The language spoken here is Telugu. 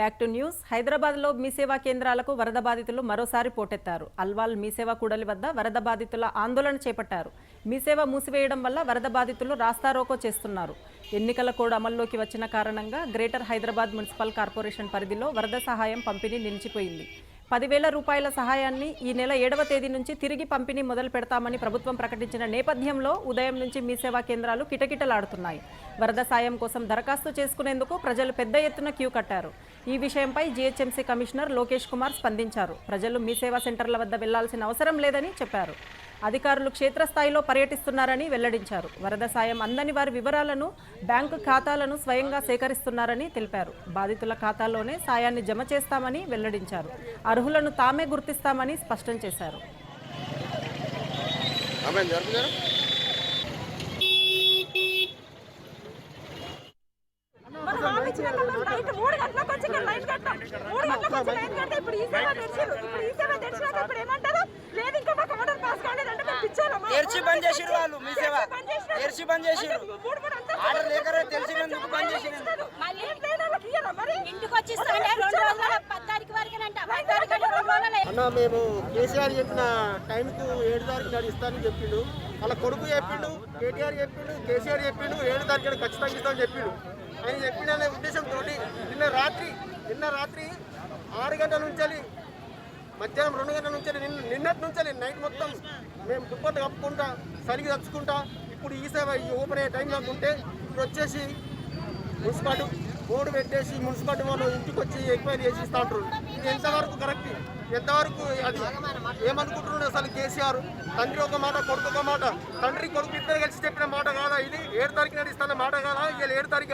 Back to news. హైదరాబాద్లో మీ సేవా కేంద్రాలకు వరద బాధితులు మరోసారి పోటెత్తారు. అల్వాల్ మీ సేవా కూడలి వద్ద వరద బాధితుల ఆందోళన చేపట్టారు. మీ సేవ మూసివేయడం వల్ల వరద బాధితులు రాస్తారోకో చేస్తున్నారు. ఎన్నికల కోడ్ అమల్లోకి వచ్చిన కారణంగా గ్రేటర్ హైదరాబాద్ మున్సిపల్ కార్పొరేషన్ పరిధిలో వరద సహాయం పంపిణీ నిలిచిపోయింది. 10,000 రూపాయల సహాయాన్ని ఈ నెల 7వ తేదీ నుంచి తిరిగి పంపిణీ మొదలు పెడతామని ప్రభుత్వం ప్రకటించిన నేపథ్యంలో ఉదయం నుంచి మీ సేవా కేంద్రాలు కిటకిటలాడుతున్నాయి. వరద సాయం కోసం దరఖాస్తు చేసుకునేందుకు ప్రజలు పెద్ద ఎత్తున క్యూ కట్టారు. ఈ విషయంపై జీహెచ్ఎంసీ కమిషనర్ లోకేష్ కుమార్ స్పందించారు. ప్రజలు మీ సేవా సెంటర్ల వద్ద వెళ్లాల్సిన అవసరం లేదని చెప్పారు. అధికారులు క్షేత్రస్థాయిలో పర్యటిస్తున్నారని వెల్లడించారు. వరద సాయం అందని వారి వివరాలను, బ్యాంకు ఖాతాలను స్వయంగా సేకరిస్తున్నారని తెలిపారు. బాధితుల ఖాతాల్లోనే సాయాన్ని జమ చేస్తామని వెల్లడించారు. అర్హులను తామే గుర్తిస్తామని స్పష్టం చేశారు. తెరిచి బంద్ చేసిరు వాళ్ళు. మీ సేవ తెరిచి బంద్ చేసిరు. ఆర్డర్ లేకరే తెలిసినందుకు బంద్ చేసిరు. ఇంటికి వచ్చి 2 రోజుల 10 తారీఖు వరకేనంట. 10 తారీఖు 2 రోజులే అన్న. మేము కేసీఆర్ చెప్పిన టైంకు 7 తారీఖు నాడు ఇస్తానని చెప్పిండు. వాళ్ళ కొడుకు చెప్పిండు, కేటీఆర్ చెప్పిండు, కేసీఆర్ చెప్పిండు 7 తారీఖు ఖచ్చితంగా ఇస్తామని చెప్పిండు. ఆయన చెప్పిండనే ఉద్దేశంతో నిన్న రాత్రి 6 గంటల నుంచి మధ్యాహ్నం 2 గంటల నుంచి నిన్నటి నుంచి నైట్ మొత్తం మేము దుప్పట్లు కప్పుకుంటా, సరిగి తెచ్చుకుంటా, ఇప్పుడు ఈ సేవ ఈ ఓపెన్ అయ్యే టైం కాకుంటే ఇప్పుడు వచ్చేసి మున్సిపాలిటీ బోర్డు పెట్టేసి మున్సిపాలిటీ వాళ్ళు ఇంటికి వచ్చి ఎంక్వైరీ చేసి ఇస్తా ఉంటారు. ఇది ఎంతవరకు కరెక్ట్, ఎంతవరకు అది ఏమనుకుంటున్నాడు అసలు కేసీఆర్? తండ్రి ఒక మాట, కొడుకు ఒక మాట, తండ్రి కొడుకు ఇద్దరు కలిసి చెప్పిన మాట కాదా ఇది? 7 తారీఖు నాడు ఇస్తాన మాట కాదా? ఇవాళ 7 తారీఖు